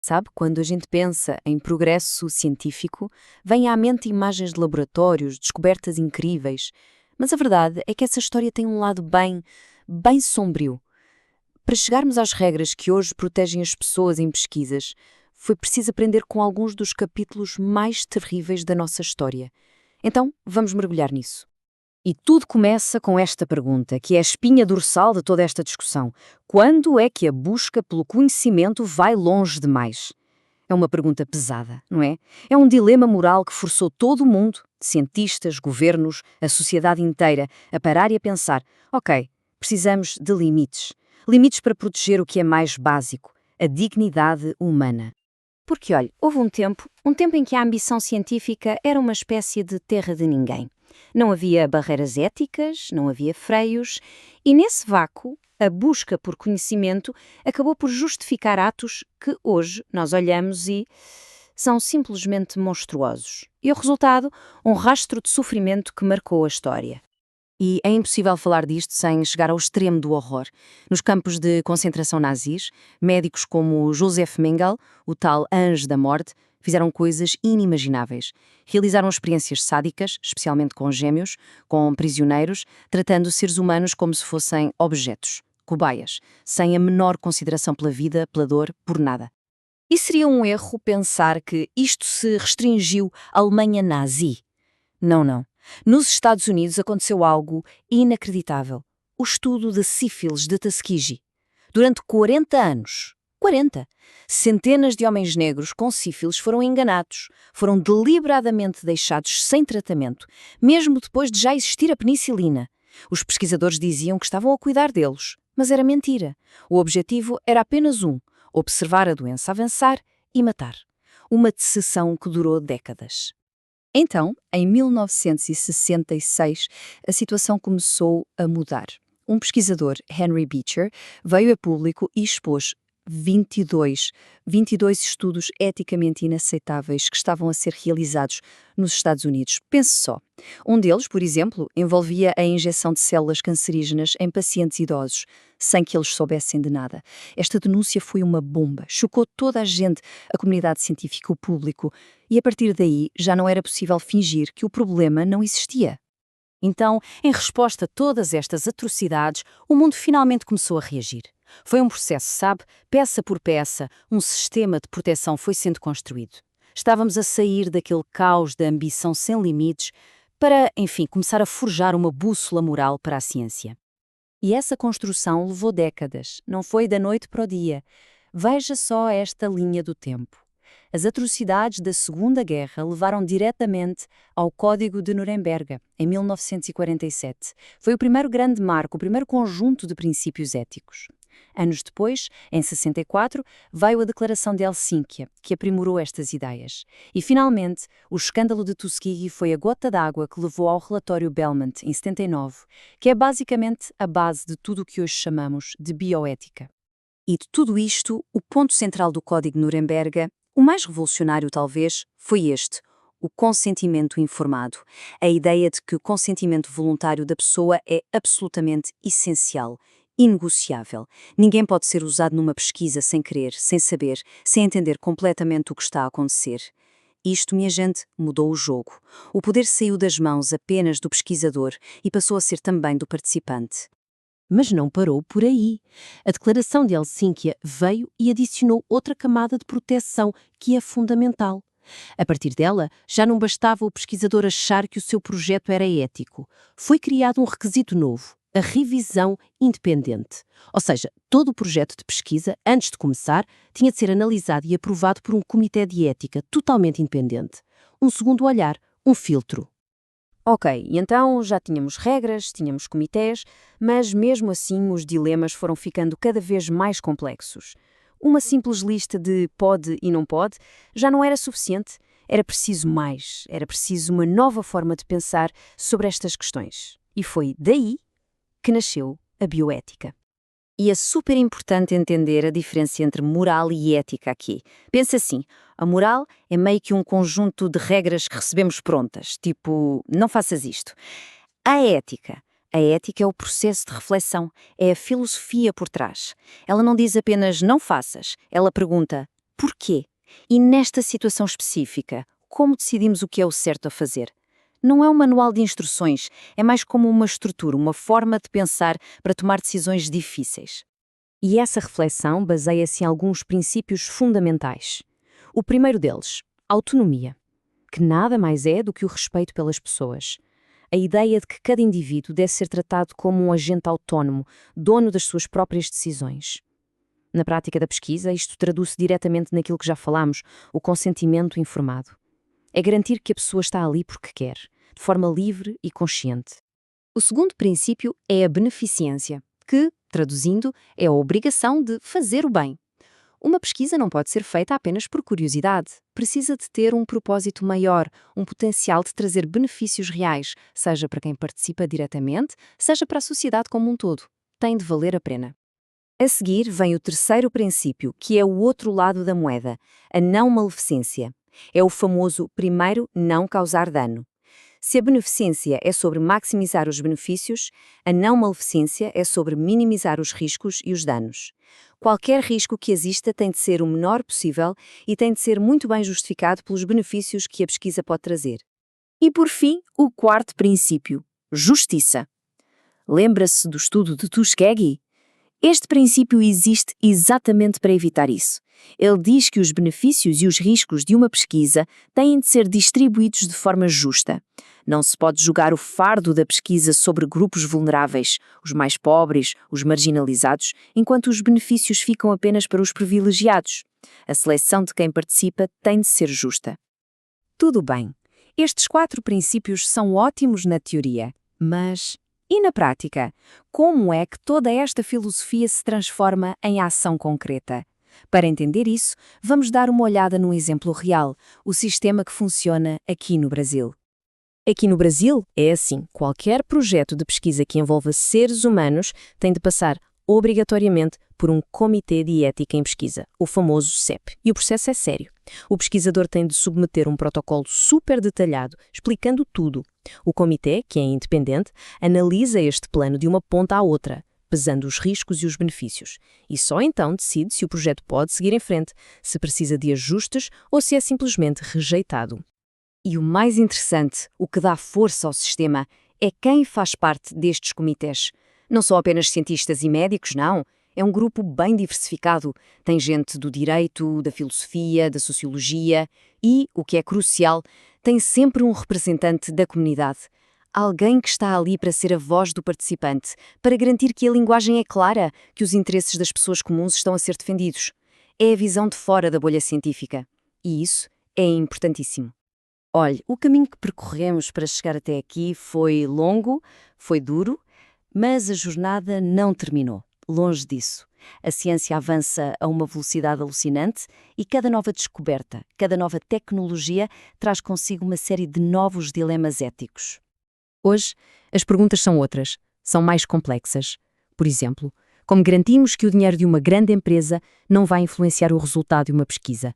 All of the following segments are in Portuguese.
Sabe, quando a gente pensa em progresso científico, vêm à mente imagens de laboratórios, descobertas incríveis. Mas a verdade é que essa história tem um lado bem sombrio. Para chegarmos às regras que hoje protegem as pessoas em pesquisas, foi preciso aprender com alguns dos capítulos mais terríveis da nossa história. Então, vamos mergulhar nisso. E tudo começa com esta pergunta, que é a espinha dorsal de toda esta discussão. Quando é que a busca pelo conhecimento vai longe demais? É uma pergunta pesada, não é? É um dilema moral que forçou todo o mundo, cientistas, governos, a sociedade inteira, a parar e a pensar: ok, precisamos de limites. Limites para proteger o que é mais básico, a dignidade humana. Porque, olha, houve um tempo em que a ambição científica era uma espécie de terra de ninguém. Não havia barreiras éticas, não havia freios, e nesse vácuo, a busca por conhecimento acabou por justificar atos que hoje nós olhamos e são simplesmente monstruosos. E o resultado, um rastro de sofrimento que marcou a história. E é impossível falar disto sem chegar ao extremo do horror. Nos campos de concentração nazis, médicos como Josef Mengele, o tal anjo da morte, fizeram coisas inimagináveis. Realizaram experiências sádicas, especialmente com gêmeos, com prisioneiros, tratando seres humanos como se fossem objetos, cobaias, sem a menor consideração pela vida, pela dor, por nada. E seria um erro pensar que isto se restringiu à Alemanha nazi. Não, não. Nos Estados Unidos aconteceu algo inacreditável. O estudo de sífilis de Tuskegee. Durante 40 anos, 40, centenas de homens negros com sífilis foram enganados, foram deliberadamente deixados sem tratamento, mesmo depois de já existir a penicilina. Os pesquisadores diziam que estavam a cuidar deles, mas era mentira. O objetivo era apenas observar a doença avançar e matar. Uma decepção que durou décadas. Então, em 1966, a situação começou a mudar. Um pesquisador, Henry Beecher, veio a público e expôs 22 estudos eticamente inaceitáveis que estavam a ser realizados nos Estados Unidos. Pense só. Um deles, por exemplo, envolvia a injeção de células cancerígenas em pacientes idosos, sem que eles soubessem de nada. Esta denúncia foi uma bomba, chocou toda a gente, a comunidade científica, o público, e a partir daí já não era possível fingir que o problema não existia. Então, em resposta a todas estas atrocidades, o mundo finalmente começou a reagir. Foi um processo, sabe? Peça por peça, um sistema de proteção foi sendo construído. Estávamos a sair daquele caos da ambição sem limites para, enfim, começar a forjar uma bússola moral para a ciência. E essa construção levou décadas, não foi da noite para o dia. Veja só esta linha do tempo. As atrocidades da Segunda Guerra levaram diretamente ao Código de Nuremberg, em 1947. Foi o primeiro grande marco, o primeiro conjunto de princípios éticos. Anos depois, em 64, veio a Declaração de Helsínquia, que aprimorou estas ideias. E, finalmente, o escândalo de Tuskegee foi a gota d'água que levou ao relatório Belmont, em 79, que é basicamente a base de tudo o que hoje chamamos de bioética. E de tudo isto, o ponto central do Código de Nuremberg, o mais revolucionário talvez, foi este: o consentimento informado. A ideia de que o consentimento voluntário da pessoa é absolutamente essencial, inegociável. Ninguém pode ser usado numa pesquisa sem querer, sem saber, sem entender completamente o que está a acontecer. Isto, minha gente, mudou o jogo. O poder saiu das mãos apenas do pesquisador e passou a ser também do participante. Mas não parou por aí. A Declaração de Helsínquia veio e adicionou outra camada de proteção que é fundamental. A partir dela, já não bastava o pesquisador achar que o seu projeto era ético. Foi criado um requisito novo: a revisão independente. Ou seja, todo o projeto de pesquisa, antes de começar, tinha de ser analisado e aprovado por um comitê de ética totalmente independente. Um segundo olhar, um filtro. Ok, e então já tínhamos regras, tínhamos comitês, mas mesmo assim os dilemas foram ficando cada vez mais complexos. Uma simples lista de pode e não pode já não era suficiente, era preciso mais, era preciso uma nova forma de pensar sobre estas questões. E foi daí que nasceu a bioética. E é super importante entender a diferença entre moral e ética aqui. Pensa assim, a moral é meio que um conjunto de regras que recebemos prontas, tipo, não faças isto. A ética é o processo de reflexão, é a filosofia por trás. Ela não diz apenas não faças, ela pergunta porquê? E nesta situação específica, como decidimos o que é o certo a fazer? Não é um manual de instruções, é mais como uma estrutura, uma forma de pensar para tomar decisões difíceis. E essa reflexão baseia-se em alguns princípios fundamentais. O primeiro deles, autonomia, que nada mais é do que o respeito pelas pessoas. A ideia de que cada indivíduo deve ser tratado como um agente autónomo, dono das suas próprias decisões. Na prática da pesquisa, isto traduz-se diretamente naquilo que já falámos, o consentimento informado. É garantir que a pessoa está ali porque quer, de forma livre e consciente. O segundo princípio é a beneficência, que, traduzindo, é a obrigação de fazer o bem. Uma pesquisa não pode ser feita apenas por curiosidade. Precisa de ter um propósito maior, um potencial de trazer benefícios reais, seja para quem participa diretamente, seja para a sociedade como um todo. Tem de valer a pena. A seguir vem o terceiro princípio, que é o outro lado da moeda, a não maleficência. É o famoso primeiro não causar dano. Se a beneficência é sobre maximizar os benefícios, a não maleficência é sobre minimizar os riscos e os danos. Qualquer risco que exista tem de ser o menor possível e tem de ser muito bem justificado pelos benefícios que a pesquisa pode trazer. E por fim, o quarto princípio, justiça. Lembra-se do estudo de Tuskegee? Este princípio existe exatamente para evitar isso. Ele diz que os benefícios e os riscos de uma pesquisa têm de ser distribuídos de forma justa. Não se pode jogar o fardo da pesquisa sobre grupos vulneráveis, os mais pobres, os marginalizados, enquanto os benefícios ficam apenas para os privilegiados. A seleção de quem participa tem de ser justa. Tudo bem. Estes 4 princípios são ótimos na teoria, mas e na prática? Como é que toda esta filosofia se transforma em ação concreta? Para entender isso, vamos dar uma olhada num exemplo real, o sistema que funciona aqui no Brasil. Aqui no Brasil, é assim, qualquer projeto de pesquisa que envolva seres humanos tem de passar obrigatoriamente por um Comitê de Ética em Pesquisa, o famoso CEP. E o processo é sério. O pesquisador tem de submeter um protocolo super detalhado, explicando tudo. O comitê, que é independente, analisa este plano de uma ponta à outra, pesando os riscos e os benefícios. E só então decide se o projeto pode seguir em frente, se precisa de ajustes ou se é simplesmente rejeitado. E o mais interessante, o que dá força ao sistema, é quem faz parte destes comitês. Não são apenas cientistas e médicos, não. É um grupo bem diversificado. Tem gente do direito, da filosofia, da sociologia e, o que é crucial, tem sempre um representante da comunidade. Alguém que está ali para ser a voz do participante, para garantir que a linguagem é clara, que os interesses das pessoas comuns estão a ser defendidos. É a visão de fora da bolha científica. E isso é importantíssimo. Olhe, o caminho que percorremos para chegar até aqui foi longo, foi duro, mas a jornada não terminou. Longe disso. A ciência avança a uma velocidade alucinante e cada nova descoberta, cada nova tecnologia traz consigo uma série de novos dilemas éticos. Hoje, as perguntas são outras, são mais complexas. Por exemplo, como garantimos que o dinheiro de uma grande empresa não vai influenciar o resultado de uma pesquisa?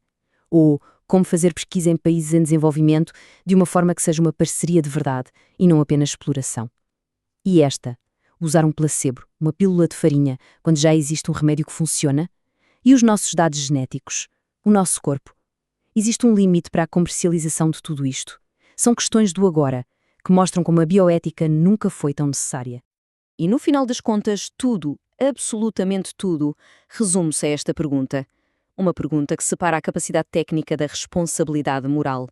Ou como fazer pesquisa em países em desenvolvimento de uma forma que seja uma parceria de verdade e não apenas exploração? E esta? Usar um placebo, uma pílula de farinha, quando já existe um remédio que funciona? E os nossos dados genéticos? O nosso corpo? Existe um limite para a comercialização de tudo isto? São questões do agora, que mostram como a bioética nunca foi tão necessária. E no final das contas, tudo, absolutamente tudo, resume-se a esta pergunta. Uma pergunta que separa a capacidade técnica da responsabilidade moral.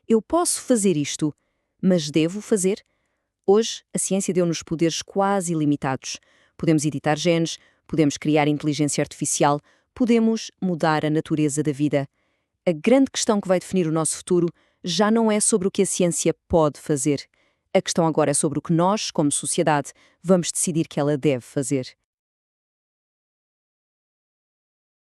Eu posso fazer isto, mas devo fazer? Hoje, a ciência deu-nos poderes quase ilimitados. Podemos editar genes, podemos criar inteligência artificial, podemos mudar a natureza da vida. A grande questão que vai definir o nosso futuro já não é sobre o que a ciência pode fazer. A questão agora é sobre o que nós, como sociedade, vamos decidir que ela deve fazer.